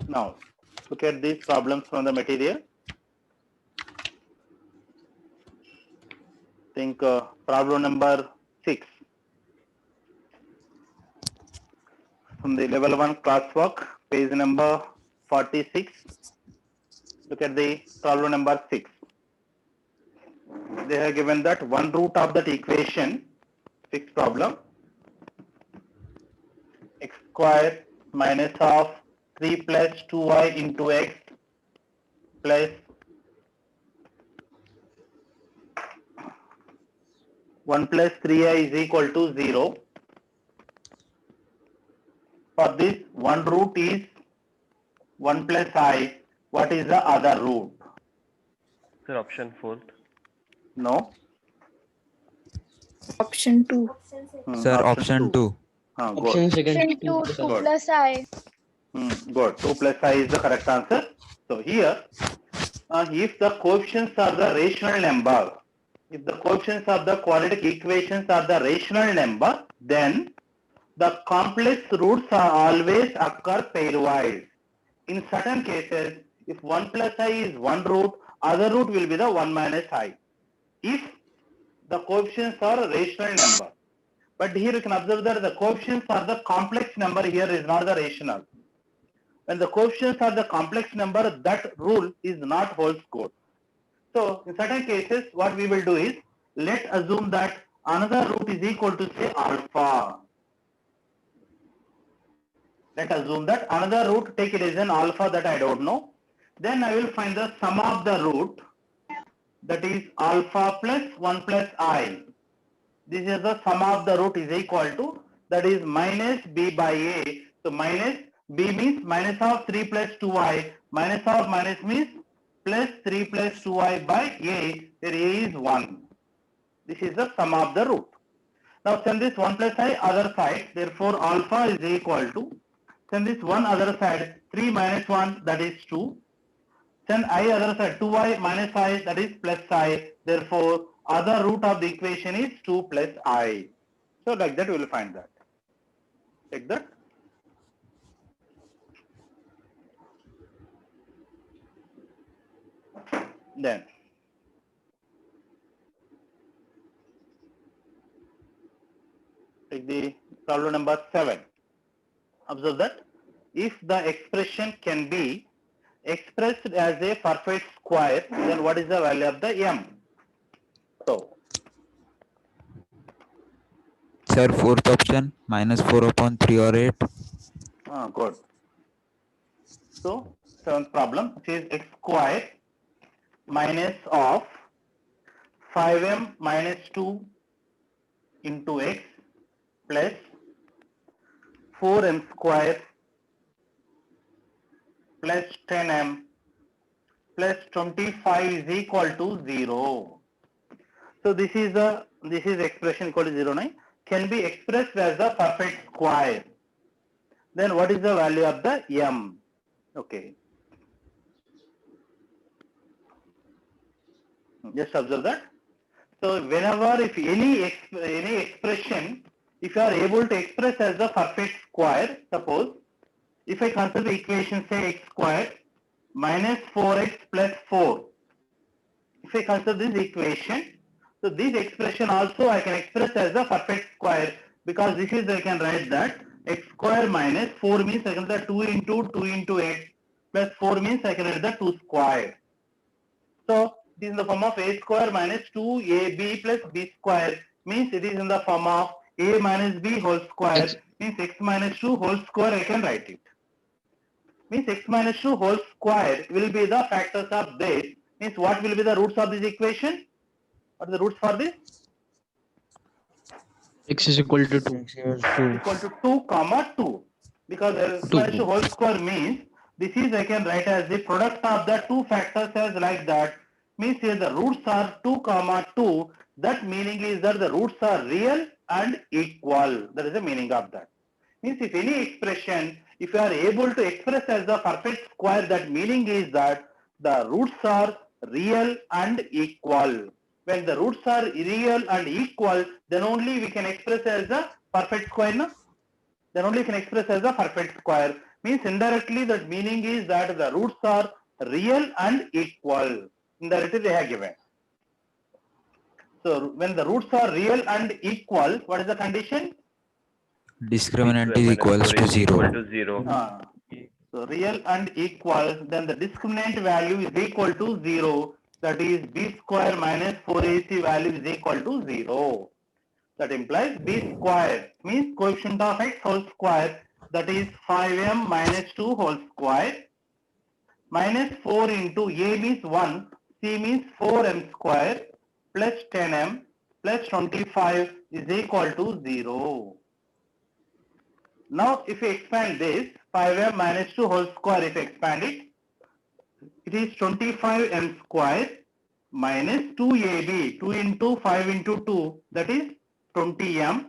Now, look at these problems from the material. Think problem number 6 from the level 1 classwork, page number 46. Look at the problem number 6. They have given that one root of that equation, sixth problem, x square minus of 3 plus 2y into x plus 1 plus 3i is equal to 0. For this, one root is 1 plus I. What is the other root? Sir, option 4. No? Option 2. Sir, option 2. Good. Option second. Option 2, 2 Good. plus I. Good. 2 plus I is the correct answer. So here, if the coefficients are the rational number, if the coefficients of the quadratic equations are the rational number, then the complex roots are always occur pairwise. In certain cases, if 1 plus I is one root, other root will be the 1 minus I. If the coefficients are a rational number. But here you can observe that the coefficients are the complex number, here is not the rational. When the coefficients are the complex number, that rule is not holds good. So in certain cases, what we will do is, let's assume that another root is equal to say alpha. Let's assume that another root, take it as an alpha that I don't know. Then I will find the sum of the root, that is alpha plus 1 plus I. This is the sum of the root is equal to, that is minus b by a. So minus b means minus of 3 plus 2i, minus of minus means plus 3 plus 2i by a, where a is 1. This is the sum of the root. Now send this 1 plus I other side, therefore alpha is equal to, send this 1 other side, 3 minus 1, that is 2. Send I other side, 2i minus I, that is plus I. Therefore, other root of the equation is 2 plus I. So like that we will find that. Like that. Then, take the problem number 7. Observe that if the expression can be expressed as a perfect square, then what is the value of the m? So, Sir, fourth option, minus 4 upon 3 or 8. good. So, seventh problem, which is x square minus of 5m minus 2 into x plus 4m square plus 10m plus 25 is equal to 0. So this is expression equal to 0, 9, can be expressed as a perfect square. Then what is the value of the m? Okay. Just observe that. So whenever, if any expression, if you are able to express as a perfect square, suppose if I consider the equation say x square minus 4x plus 4. If I consider this equation, so this expression also I can express as a perfect square, because this is, I can write that x square minus 4 means I can write 2 into x plus 4 means I can write the 2 square. So it is in the form of a square minus 2ab plus b square, means it is in the form of a minus b whole square, means x minus 2 whole square I can write it. Means x minus 2 whole square will be the factors of this. Means what will be the roots of this equation? What are the roots for this? X is equal to 2. Equal to 2 comma 2. Because x minus 2 whole square means this is, I can write as the product of the two factors as like that. Means here the roots are 2 comma 2. That meaning is that the roots are real and equal. That is the meaning of that. Means if any expression, if you are able to express as a perfect square, that meaning is that the roots are real and equal. When the roots are real and equal, then only we can express as a perfect square. No? Then only we can express as a perfect square. Means indirectly that meaning is that the roots are real and equal. Indirectly they have given. So when the roots are real and equal, what is the condition? Discriminant B is square minus equals 4 to is equal 0. to 0. Ah, so real and equal, then the discriminant value is equal to 0. That is b square minus 4ac value is equal to 0. That implies b square means coefficient of x whole square, that is 5m minus 2 whole square minus 4 into a means 1, c means 4m square plus 10m plus 25 is equal to 0. Now if we expand this 5m minus 2 whole square, if we expand it, it is 25m square minus 2ab, 2 into 5 into 2, that is 20m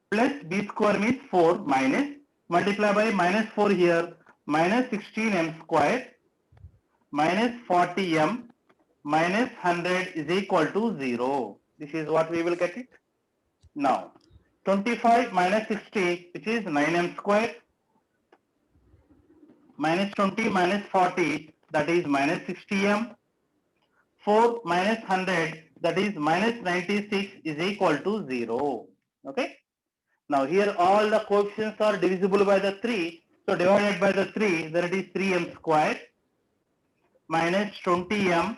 plus b square means 4 minus multiply by minus 4 here, minus 16m square minus 40m minus 100 is equal to 0. This is what we will get it. Now 25 minus 60, which is 9m square, minus 20 minus 40, that is minus 60m, 4 minus 100, that is minus 96 is equal to 0. Okay. Now here all the coefficients are divisible by the 3. So divided by the 3, then it is 3m square minus 20m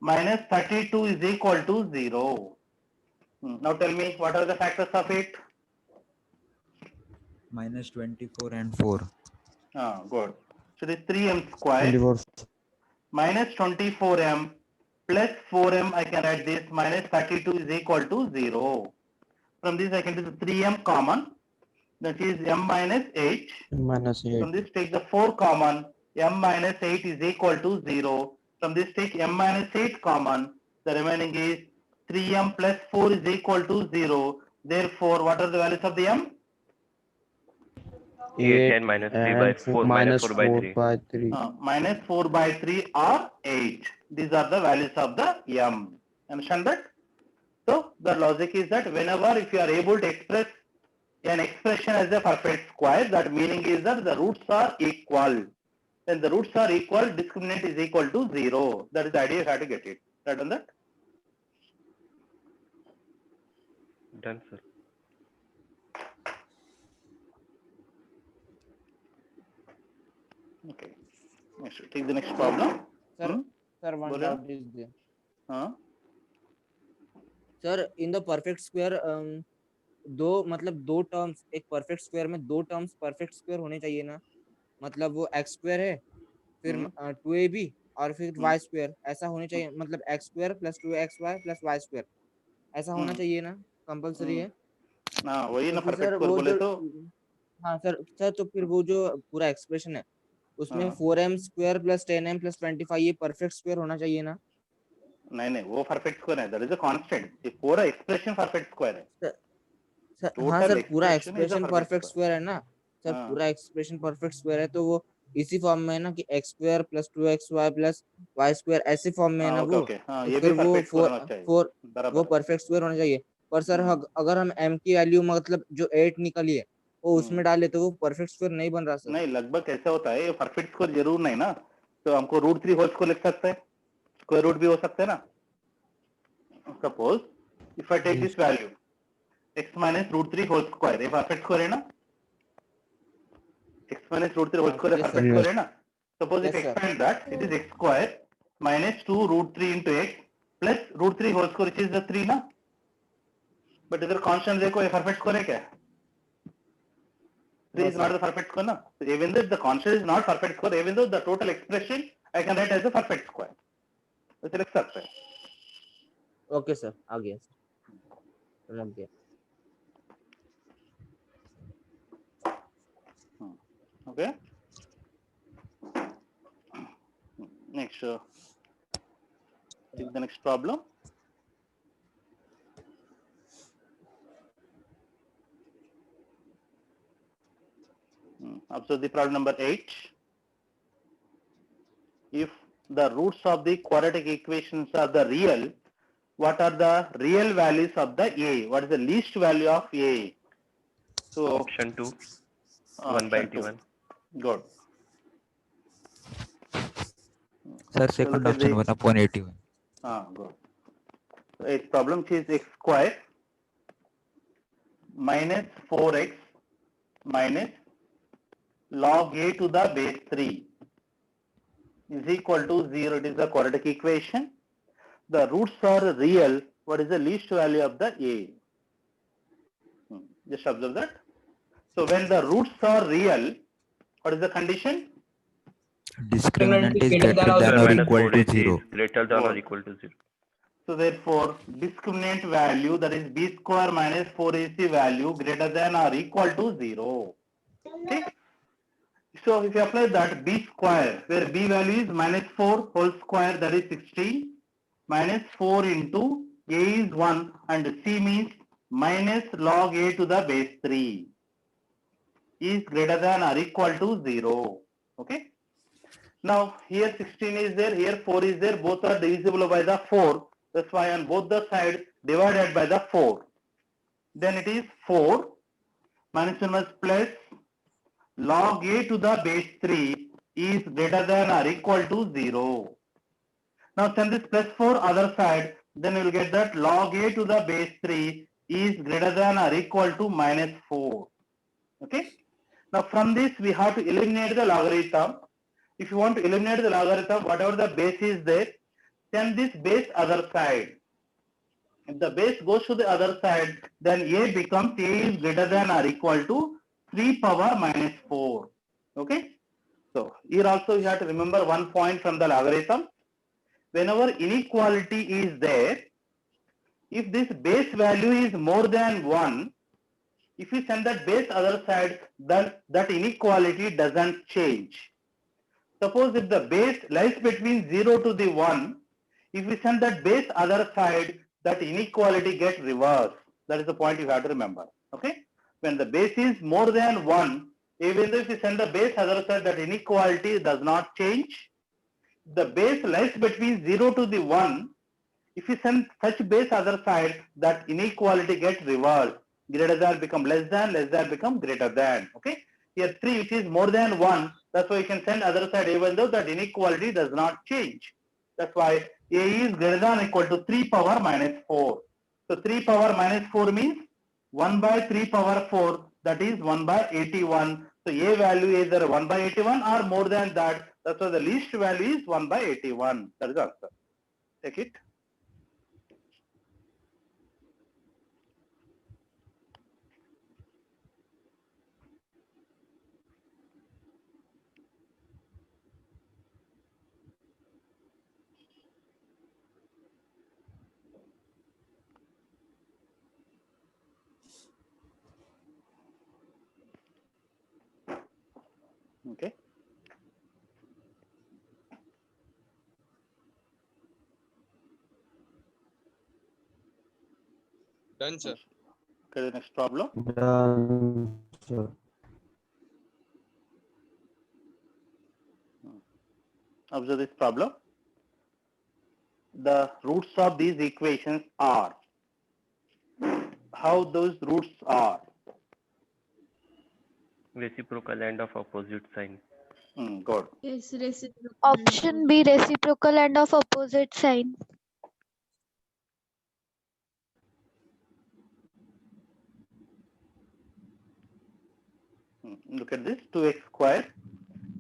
minus 32 is equal to 0. Now tell me what are the factors of it? Minus 24 and 4. Good. So it is 3m square 24. minus 24m plus 4m, I can write this, minus 32 is equal to 0. From this I can do the 3m common, that is m minus 8. Minus 8. From this take the 4 common, m minus 8 is equal to 0. From this take m minus 8 common, the remaining is 3m plus 4 is equal to 0. Therefore, what are the values of the m? 8 and minus 3 by 4 minus 4 by 3. by 3. Minus 4 by 3 or 8. These are the values of the m. Understand that? So the logic is that whenever if you are able to express an expression as a perfect square, that meaning is that the roots are equal. When the roots are equal, discriminant is equal to 0. That is the idea, you have to get it. Right on that? Done, sir. Okay. Next, take the next problem. Sir, sir, one बोलो। doubt is there. हाँ? Sir, in the perfect square, दो terms, एक perfect square में दो terms perfect square होने चाहिए ना? मतलब वो एक्स स्क्वायर है, फिर 2ab और फिर वाई स्क्वायर, ऐसा होने चाहिए। मतलब X square plus 2xy plus Y square, ऐसा होना चाहिए ना? कंपलसरी है? हाँ, वही तो ना फिर perfect सर square वो बोले जो, तो हाँ सर तो फिर वो जो पूरा एक्सप्रेशन है उसमें 4m square plus 10m plus 25 ये परफेक्ट स्क्वायर होना चाहिए ना? नहीं वो perfect square है, that is a constant. ये पूरा expression perfect square है. सर हाँ Total सर, पूरा expression is a expression perfect perfect square. Square है ना सर? हाँ. पूरा एक्सप्रेशन परफेक्ट स्क्वायर है तो वो इसी फॉर्म में है ना कि X square plus 2xy plus Y square, ऐसे फॉर्म में है ना ओके वो। ओके, हाँ, तो ये फिर भी वो perfect square होना चाहिए. वो बराबर. परफेक्ट स्क्वायर होना चाहिए। पर सर अगर हम m की वैल्यू मतलब जो 8 निकली है वो उसमें डाले तो वो परफेक्ट स्क्वायर नहीं बन रहा सर। नहीं, लगभग ऐसा होता है, ये परफेक्ट स्क्वायर जरूर नहीं ना, तो हमको √3 होल स्क्वायर लिख सकते हैं, स्क्वायर रूट भी हो सकते हैं ना. Suppose if I take this value x minus √3 whole square, ये परफेक्ट स्क्वायर है ना? x minus √3 whole square Yes, perfect sir. Square है ना? Suppose if Yes, sir. Expand that, it is x square minus 2 √3 into x plus √3 whole square, which is the 3 ना. But इधर constant देखो, ये perfect square है क्या? 3 is not the perfect square, na? So even though the constant is not perfect square, even though the total expression I can write as a perfect square. ऐसे लिख सकते हैं. Okay sir, आ गया sir, समझ गया। Okay. Next, take the next problem. Observe the problem number 8. If the roots of the quadratic equations are the real, what are the real values of the a? What is the least value of a? So Option 2, 1 by 81. Good. Sir, So second look at option the 1/81. good. So its problem is x square minus 4x minus log a to the base 3 is equal to 0. It is the quadratic equation. The roots are real. What is the least value of the a? Just observe that. So when the roots are real, what is the condition? Discriminant is greater than greater or than Square or minus equal to 4ac is 0. greater than or Good. equal to 0. So therefore, discriminant value, that is b square minus 4ac value, greater than or equal to 0. Okay. So if you apply that, b square, where b value is minus 4 whole square, that is 16, minus 4 into a is 1 and c means minus log a to the base 3 is greater than or equal to 0. Okay. Now here 16 is there, here 4 is there, both are divisible by the 4. That's why on both the sides divided by the 4. Then it is 4 minus 1 plus log a to the base 3 is greater than or equal to 0. Now send this plus 4 other side, then you will get that log a to the base 3 is greater than or equal to minus 4. Okay. Now from this we have to eliminate the logarithm. If you want to eliminate the logarithm, whatever the base is there, send this base other side. If the base goes to the other side, then a becomes a is greater than or equal to 3 power minus 4. Okay. So here also you have to remember one point from the logarithm. Whenever inequality is there, if this base value is more than 1, if you send that base other side, then that inequality doesn't change. Suppose if the base lies between 0 to the 1, if we send that base other side, that inequality gets reversed. That is the point you have to remember. Okay. When the base is more than 1, even if you send the base other side, that inequality does not change. The base lies between 0 to the 1. If you send such base other side, that inequality gets reversed. Greater than become less than become greater than. Okay. Here 3 which is more than 1. That's why you can send other side even though that inequality does not change. That's why a is greater than or equal to 3 power minus 4. So 3 power minus 4 means 1 by 3 power 4, that is 1 by 81. So a value is either 1 by 81 or more than that. That's why the least value is 1 by 81. That is the answer. Take it. Okay. Done, sir. Okay, the next problem. Done, sir. Observe this problem. The roots of these equations are. How those roots are? Reciprocal and of opposite sign. Good. Yes, reciprocal. Option B, reciprocal and of opposite sign. Look at this. 2x square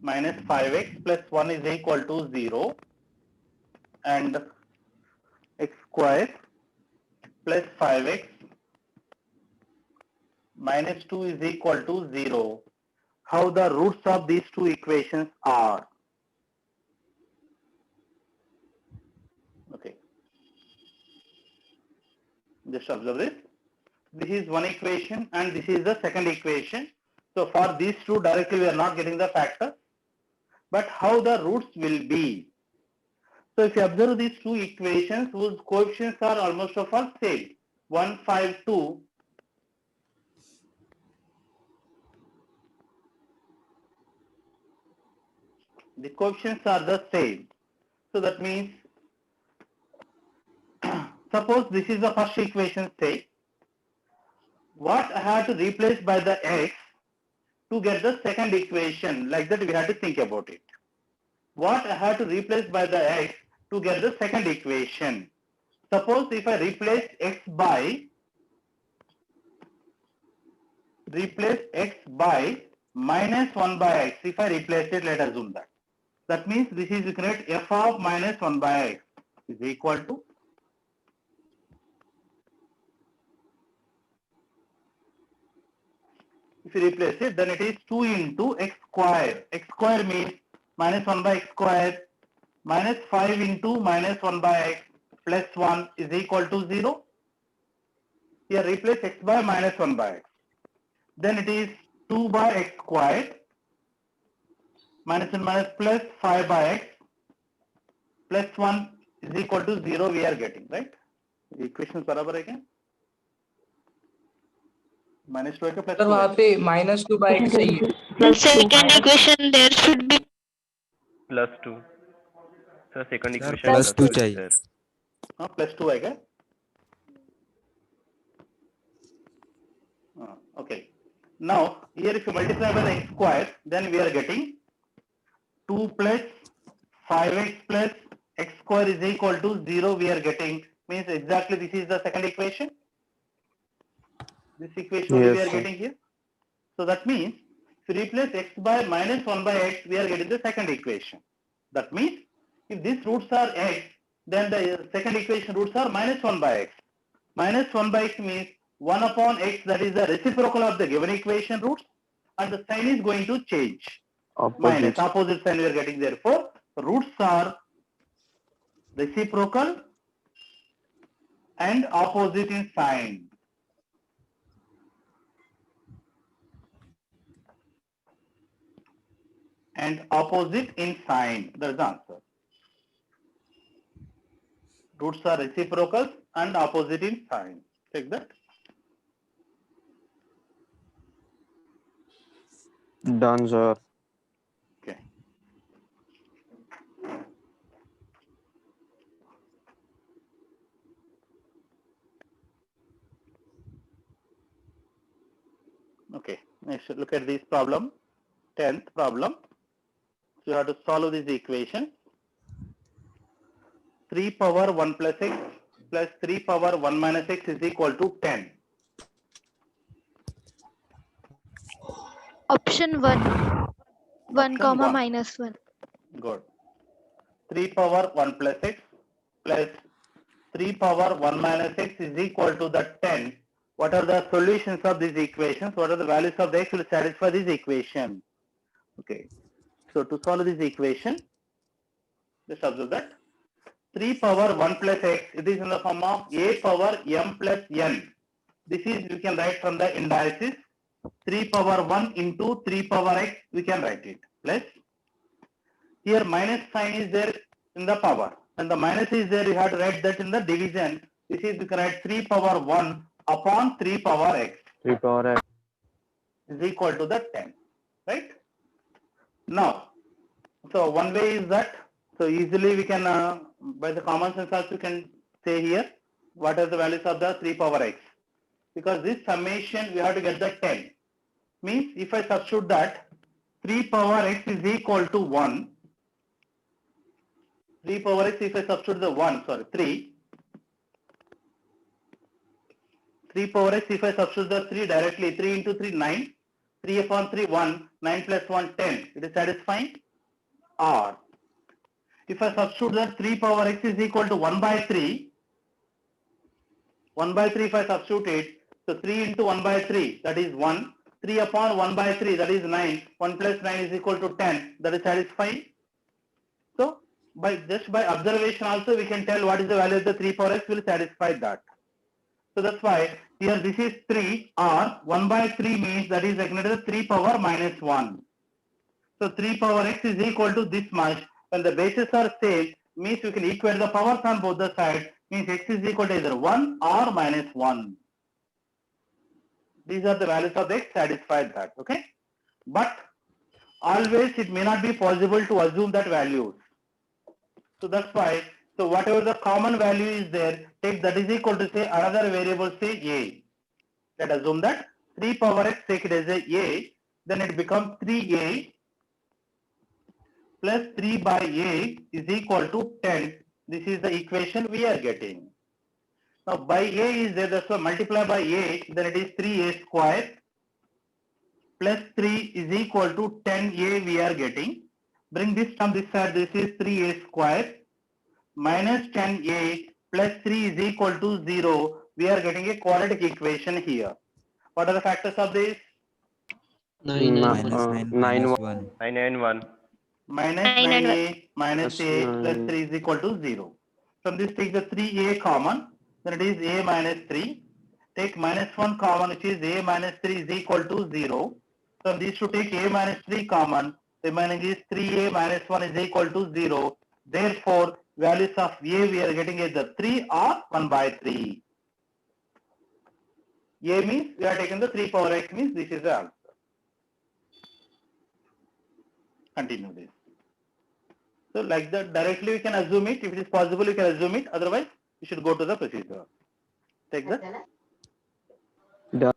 minus 5x plus 1 is equal to 0. And x square plus 5x minus 2 is equal to 0. How the roots of these two equations are? Okay. Just observe this. This is one equation and this is the second equation. So for these two directly we are not getting the factor. But how the roots will be? So if you observe these two equations whose coefficients are almost of all same. 1, 5, 2. The coefficients are the same. So that means suppose this is the first equation, say what I have to replace by the x, to get the second equation. Like that we have to think about it. What I have to replace by the x to get the second equation? Suppose if I replace x by minus 1 by x, if I replace it, let us assume that. That means this is you can write f of minus 1 by x is equal to if you replace it, then it is 2 into x square. X square means minus 1 by x square minus 5 into minus 1 by x plus 1 is equal to 0. Here replace x by minus 1 by x. Then it is 2 by x squared minus and minus plus 5 by x plus 1 is equal to 0 we are getting, right? Equation बराबर है क्या? Minus 2 का plus sir 2 वहाँ है. पे -2 by x चाहिए। The second equation there should be +2. Sir, second Sir, equation plus 2 is चाहिए। there. हाँ plus 2 आएगा. Okay. Now here if you multiply by the x square, then we are getting 2 plus 5x plus x square is equal to 0 we are getting, means exactly this is the second equation. This equation only Yes, we are sir. getting here. So that means if you replace x by minus 1 by x, we are getting the second equation. That means if these roots are x, then the second equation roots are minus 1 by x. Minus 1 by x means 1 upon x, that is the reciprocal of the given equation roots, and the sign is going to change. Minus opposite sign we are getting, therefore roots are reciprocal and opposite in sign. And opposite in sign, that's the answer. Roots are reciprocal and opposite in sign. Take that. Done, sir. Okay. Okay, next look at this problem, 10th problem. So you have to solve this equation. 3 power 1 plus x plus 3 power 1 minus x is equal to 10. option 1, 1 Option comma one. minus 1. Good. 3 power 1 plus x plus 3 power 1 minus x is equal to the 10. What are the solutions of these equations? What are the values of the x will satisfy this equation? Okay. So to solve this equation, just observe that 3 power 1 plus x, it is in the form of a power m plus n. This is you can write from the indices 3 power 1 into 3 power x, we can write it, plus here minus sign is there in the power, and the minus is there, you have to write that in the division. This is you can write 3 power 1 upon 3 power x 3 power x. is equal to the 10, right? Now, so one way is that, so easily we can by the common sense also you can say here what are the values of the 3 power x, because this summation we have to get the 10, means if I substitute that 3 power x is equal to 1, 3 power x, if I substitute the 1, sorry, 3 power x, if I substitute the 3 directly, 3 into 3, 9, 3 upon 3, 1, 9 plus 1, 10, it is satisfying. Or, if I substitute that 3 power x is equal to 1 by 3, 1 by 3 if I substitute it, so 3 into 1 by 3, that is 1, 3 upon 1 by 3, that is 9, 1 plus 9 is equal to 10, that is satisfying. So, just by observation also we can tell what is the value of the 3 power x will satisfy that. So that's why here this is 3 or 1 by 3 means that is equal to 3 power minus 1. So 3 power x is equal to this much. When the bases are same, means you can equate the powers on both the sides, means x is equal to either 1 or minus 1. These are the values of x satisfied that, okay? But always it may not be possible to assume that values. So that's why, so whatever the common value is there, take that is equal to say another variable, say a. Let us assume that 3 power x, take it as a, then it becomes 3a plus 3 by a is equal to 10. This is the equation we are getting. Now by a is there, that's why multiply by a, then it is 3a square plus 3 is equal to 10a we are getting. Bring this term this side, this is 3a square minus 10a plus 3 is equal to 0. We are getting a quadratic equation here. What are the factors of this? minus 9 9 minus 1 1. 9 and 1. Minus 9 and 9a minus plus a plus 9. 3 is equal to 0. From this take the 3a common, then it is a minus 3. Take minus 1 common, which is a minus 3 is equal to 0. From these to take a minus 3 common, remaining is 3a minus 1 is equal to 0. Therefore, values of a we are getting either 3 or 1 by 3. A means we are taking the 3 power x means this is the answer. Continue this. So like that directly we can assume it. If it is possible, you can assume it. Otherwise, you should go to the procedure. Take that. Done.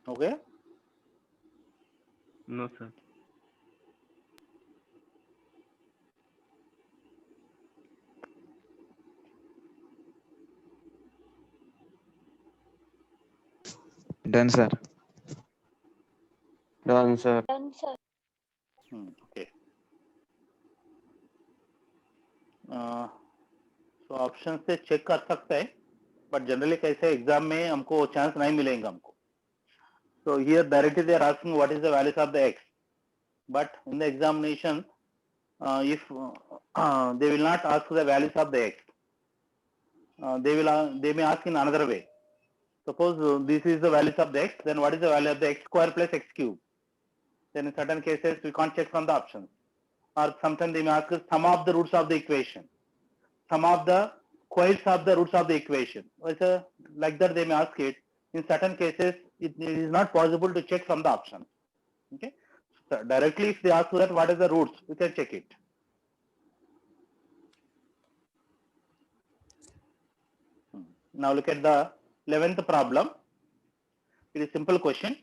Okay. No, sir. Done, sir. Done, sir. Done, sir. Okay. तो option से check कर सकते हैं, but generally कैसे exam में हमको chance नहीं मिलेंगे हमको. So here directly they are asking what is the values of the x, but in the examination, if they will not ask the values of the x, they may ask in another way. Suppose this is the values of the x, then what is the value of the x square plus x cube? Then in certain cases we can't check from the options. Or sometimes they may ask us sum of the roots of the equation, sum of the squares of the roots of the equation. Like that they may ask it. In certain cases, it is not possible to check from the options. Okay, so directly if they ask that what is the roots, we can check it. Now look at the 11th problem. It is simple question.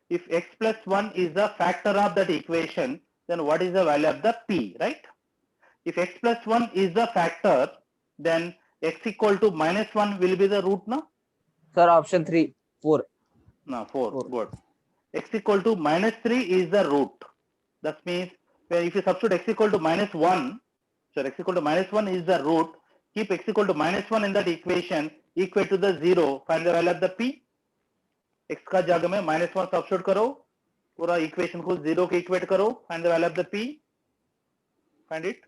If x plus 1 is the factor of that equation, then what is the value of the p, right? If x plus 1 is the factor, then x equal to minus 1 will be the root, no? Sir, option 3, 4. No, 4. Four. Good. X equal to minus 3 is the root. That means if you substitute x equal to minus 1, so x equal to minus 1 is the root, keep x equal to minus 1 in that equation, equal to the 0, find the value of the p. x का जगह में minus 1 substitute करो, पूरा equation को 0 के equate करो, find the value of the p. Find it.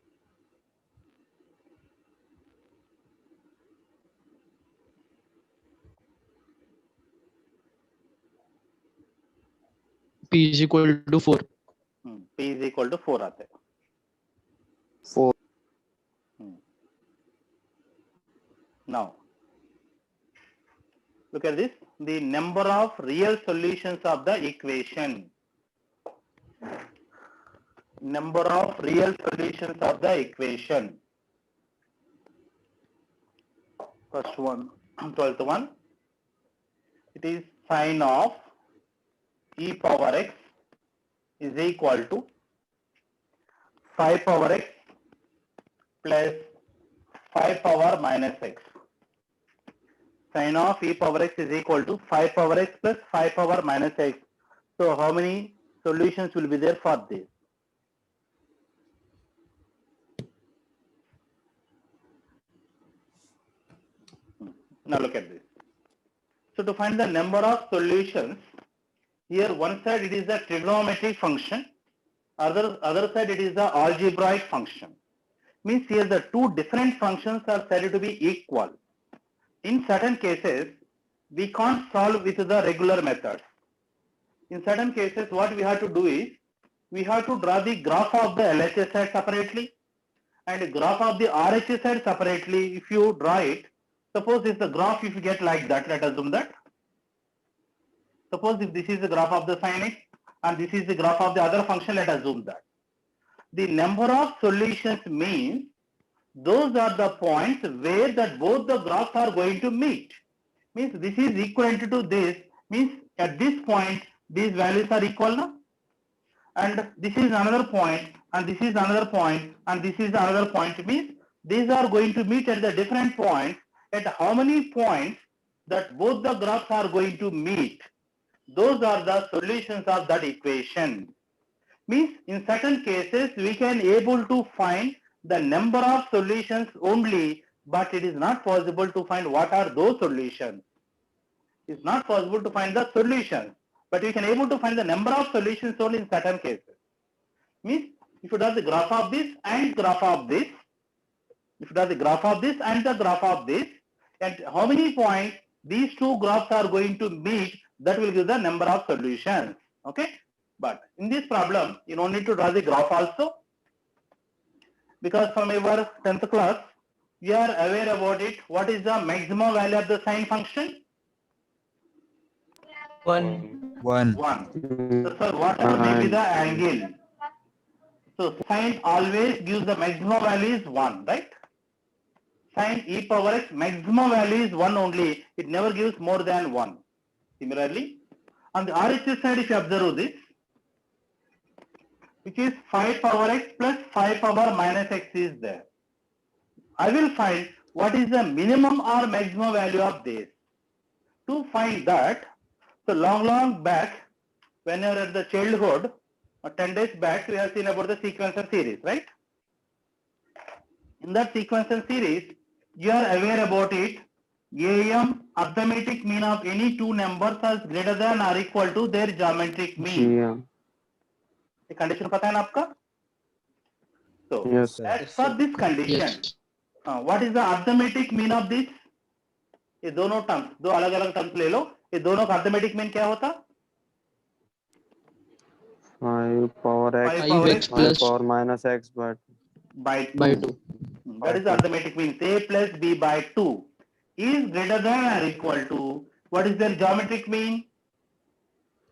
P is equal to 4. P is equal to 4 आते हैं. 4. Now, look at this. The number of real solutions of the equation. Number of real solutions of the equation. First one, 12th one. It is sine of e power x is equal to 5 power x plus 5 power minus x. Sine of e power x is equal to 5 power x plus 5 power minus x. So how many solutions will be there for this? Now look at this. So to find the number of solutions, here one side it is a trigonometric function, other side it is the algebraic function. Means here the two different functions are said to be equal. In certain cases, we can't solve with the regular methods. In certain cases, what we have to do is, we have to draw the graph of the LHS side separately and the graph of the RHS side separately. If you draw it, suppose if the graph if you get like that, let us assume that. Suppose if this is the graph of the sin x and this is the graph of the other function, let us assume that. the number of solutions means those are the points where that both the graphs are going to meet. Means this is equivalent to this, means at this point these values are equal now. And this is another point, and this is another point, and this is another point, means these are going to meet at the different points. At how many points that both the graphs are going to meet, those are the solutions of that equation. Means in certain cases we can able to find the number of solutions only, but it is not possible to find what are those solutions. It's not possible to find the solutions, but we can able to find the number of solutions only in certain cases. Means if you do the graph of this and graph of this, if you do the graph of this and the graph of this, and how many points these two graphs are going to meet, that will give the number of solutions. Okay, but in this problem you don't need to draw the graph also, because from your 10th class you are aware about it. What is the maximum value of the sine function? 1. 1. 1. So whatever may be the angle, so sine always gives the maximum value is 1, right? Sine e power x maximum value is 1 only, it never gives more than 1. Similarly, on the RHS side, if you observe this, which is 5 power x plus 5 power minus x is there. I will find what is the minimum or maximum value of this. To find that, so long back, when you are at the childhood, 10 days back, we have seen about the sequence and series, right? In that sequence and series, you are aware about it. AM, arithmetic mean of any two numbers is greater than or equal to their geometric mean. Yeah. ये condition पता है ना आपका? So, Yes. as for this condition, what is the arithmetic mean of this? ये दोनों terms, दो अलग-अलग terms ले लो. ये दोनों का arithmetic mean क्या होता? 5 power x 5x 5 plus power minus x but By 2. by 2. That is the arithmetic mean. A plus b by 2 is greater than or equal to, what is their geometric mean?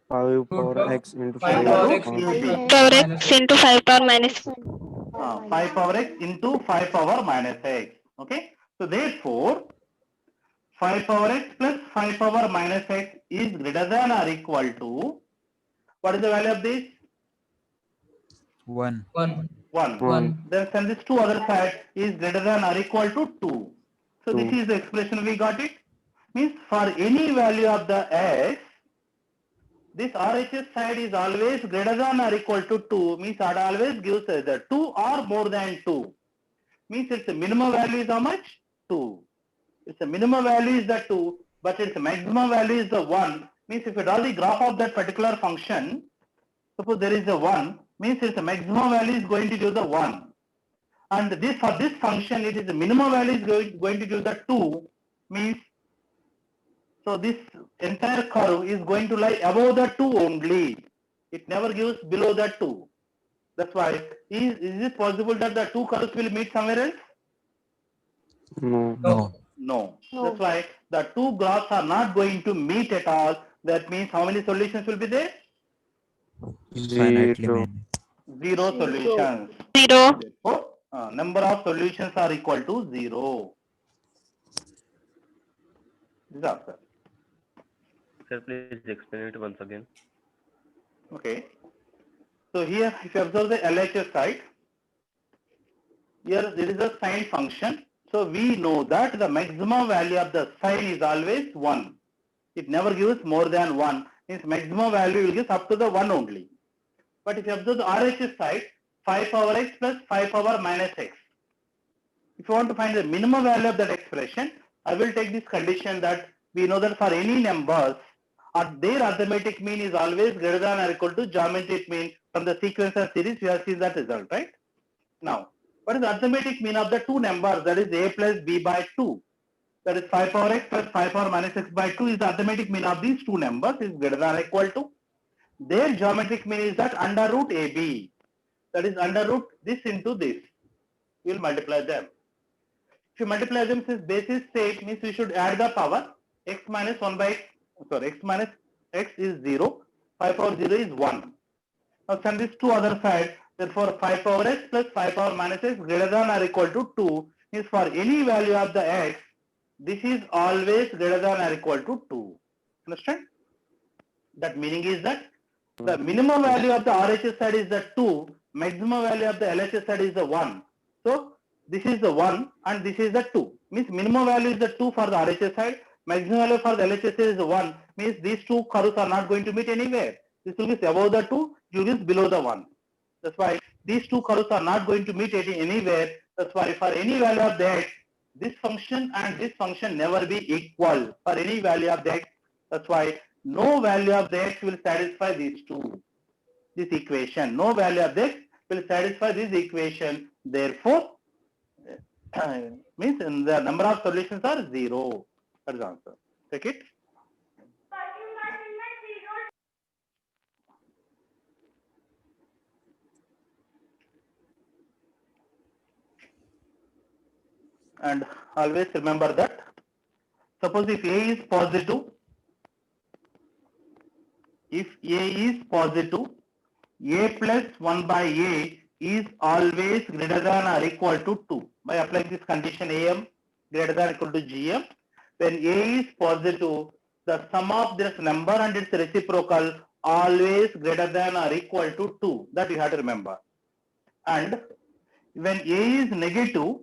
5 power x into 5 5 power x power into 5 Power power x into 5 power minus 5 power x into 5 power minus x. Okay. So therefore, 5 power x plus 5 power minus x is greater than or equal to, what is the value of this? 1. 1. 1. 1. Then send this to other side is greater than or equal to 2. So this 2. is the expression we got it. Means for any value of the x, this RHS side is always greater than or equal to 2. Means it always gives us the 2 or more than 2. Means its minimum value is how much? 2. Its minimum value is the 2, but its maximum value is the 1. Means if you draw the graph of that particular function, suppose there is a 1, means its maximum value is going to give the 1. And this for this function, it is the minimum value is going to give the 2. Means, so this entire curve is going to lie above the 2 only. It never gives below the 2. That's why, is it possible that the two curves will meet somewhere else? No. No. No. No. That's why the two graphs are not going to meet at all. That means how many solutions will be there? Infinitely 0. many. 0 solutions. 0. Therefore, number of solutions are equal to 0. This is answer. Sir, please explain it once again. Okay. So here, if you observe the LHS side, here there is a sine function. So we know that the maximum value of the sine is always 1. It never gives more than 1. Means maximum value will give up to the 1 only. But if you observe the RHS side, 5 power x plus 5 power minus x. If you want to find the minimum value of that expression, I will take this condition that we know that for any numbers, their arithmetic mean is always greater than or equal to geometric mean. From the sequence and series, we have seen that result, right? Now, what is the arithmetic mean of the two numbers? That is a plus b by 2. That is 5 power x plus 5 power minus x by 2 is the arithmetic mean of these two numbers is greater than or equal to. Their geometric mean is that under root ab. That is under root this into this. We will multiply them. If you multiply them since base is same, means we should add the power. X minus 1 by, x minus x is 0. 5 power 0 is 1. Now send this to other side. Therefore, 5 power x plus 5 power minus x greater than or equal to 2 is for any value of the x, this is always greater than or equal to 2. Understand? That meaning is that the minimum value of the RHS side is the 2, maximum value of the LHS side is the 1. So, this is the 1 and this is the 2. Means minimum value is the 2 for the RHS side, maximum value for the LHS side is the 1. Means these two curves are not going to meet anywhere. This will be above the 2, this is below the 1. That's why these two curves are not going to meet anywhere. That's why for any value of the x, this function and this function never be equal for any value of the x. That's why no value of the x will satisfy these two. This equation, no value of the x will satisfy this equation. Therefore, means the number of solutions are 0. That's the answer. Take it. And always remember that, suppose if A is positive, A plus 1 by A is always greater than or equal to 2. By applying this condition AM greater than or equal to GM, when A is positive, the sum of this number and its reciprocal always greater than or equal to 2. That you have to remember. And when A is negative,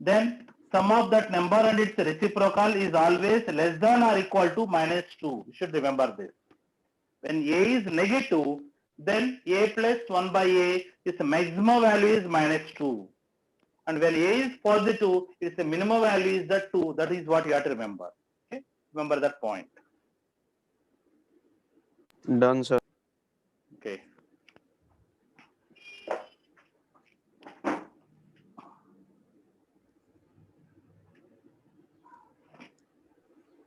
then sum of that number and its reciprocal is always less than or equal to minus 2. You should remember this. When A is negative, then A plus 1 by A, its maximum value is minus 2. And when A is positive, its minimum value is the 2. That is what you have to remember. Okay? Remember that point. Done, sir. Okay.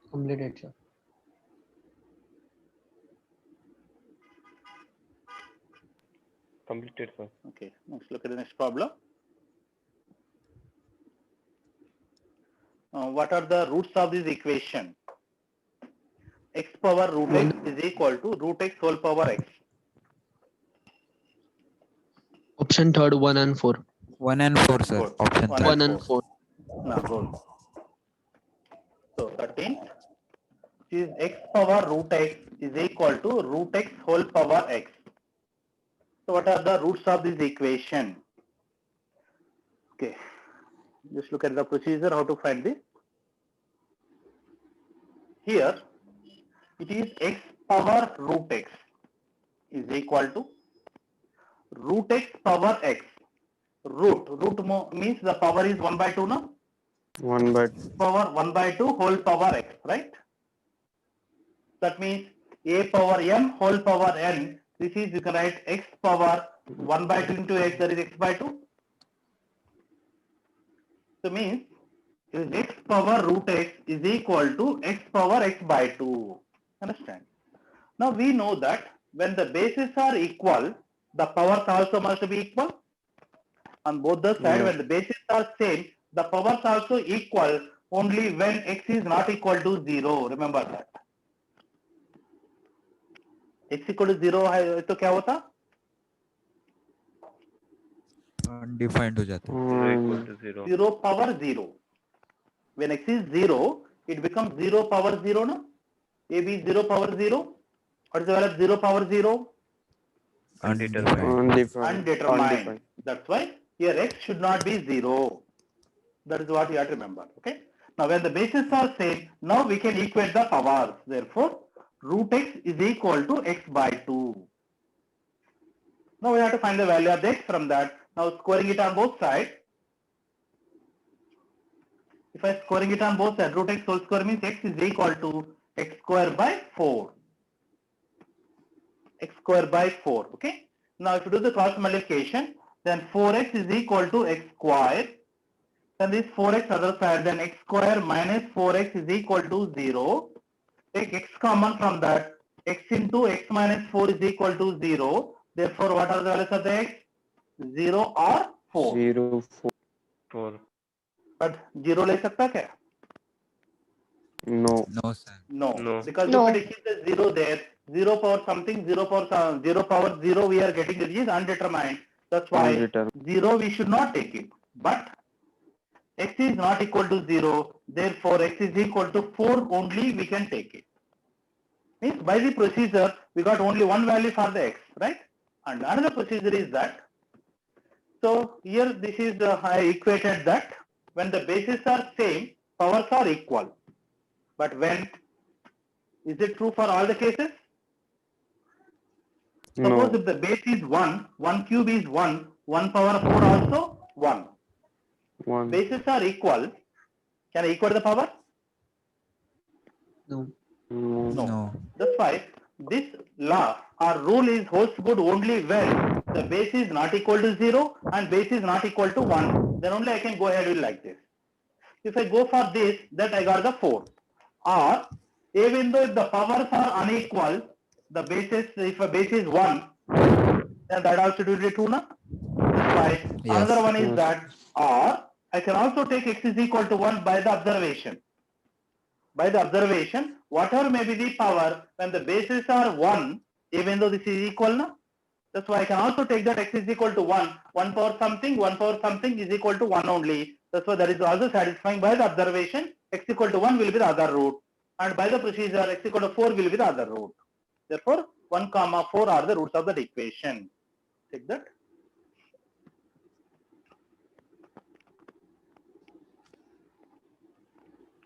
Completed, sir. Completed, sir. Okay. Let's look at the next problem. What are the roots of this equation? X power root x is equal to root x whole power x. Option third, 1 and 4. 1 and 4, sir. Good. Option One third. 1 and 4. Now good. So 13 is x power root x is equal to root x whole power x. So what are the roots of this equation? Okay. Just look at the procedure how to find this. Here it is x power root x is equal to root x power x. Root means the power is 1 by 2 now. 1 by Power 1 by 2 whole power x, right? That means a power m whole power n. This is, you can write x power 1 by 2 into x, that is x by 2. So means is x power root x is equal to x power x by 2. Understand? Now we know that when the bases are equal, the powers also must be equal. On both the sides, when the bases are same, the powers also equal only when x is not equal to 0. Remember that. x equal to 0 है तो क्या होता? Undefined हो जाता है. 0 equal to 0. 0 power 0. When x is 0, it becomes 0 power 0, no? A B is 0 power 0. What is the value of 0 power 0? Undetermined. Undetermined. That's why here x should not be 0. That is what you have to remember. Okay. Now when the bases are same, now we can equate the powers. Therefore, root x is equal to x by 2. Now we have to find the value of x from that. Now squaring it on both sides. If I squaring it on both sides, root x whole square means x is equal to x square by 4. X square by 4. Okay. Now if you do the cross multiplication, then 4x is equal to x square. Then this 4x other side, then x square minus 4x is equal to 0. Take x common from that. X into x minus 4 is equal to 0. Therefore, what are the values of the x? 0 or 4? 0 4. 4. But 0 ले सकता क्या? No. No, sir. No. No. Because No. if it is the 0 there, 0 power something, 0 power 0 power 0 we are getting, which is undetermined. That's why Undetermined. 0 we should not take it. But x is not equal to 0, therefore x is equal to 4 only we can take it. Means by the procedure we got only one value for the x, right? And another procedure is that, so here this is I equated that when the bases are same, powers are equal. But when, is it true for all the cases? No. Suppose if the base is 1, 1 cube is 1, 1 power 4 also 1. 1. Bases are equal. Can I equal the power? No. No. No. That's why this law or rule is holds good only when the base is not equal to 0 and base is not equal to 1. Then only I can go ahead with like this. If I go for this, that I got the 4. Or even though if the powers are unequal, the bases, if a base is 1, then that also will be 2 na? That's why Yes. another one is Yes. that, or I can also take x is equal to 1 by the observation. By the observation, whatever may be the power, when the bases are 1, even though this is equal na? That's why I can also take that x is equal to 1. 1 power something is equal to 1 only. That's why that is also satisfying by the observation. X equal to 1 will be the other root. And by the procedure, x equal to 4 will be the other root. Therefore, 1, 4 are the roots of that equation. Take that.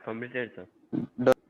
Completed, sir. Done.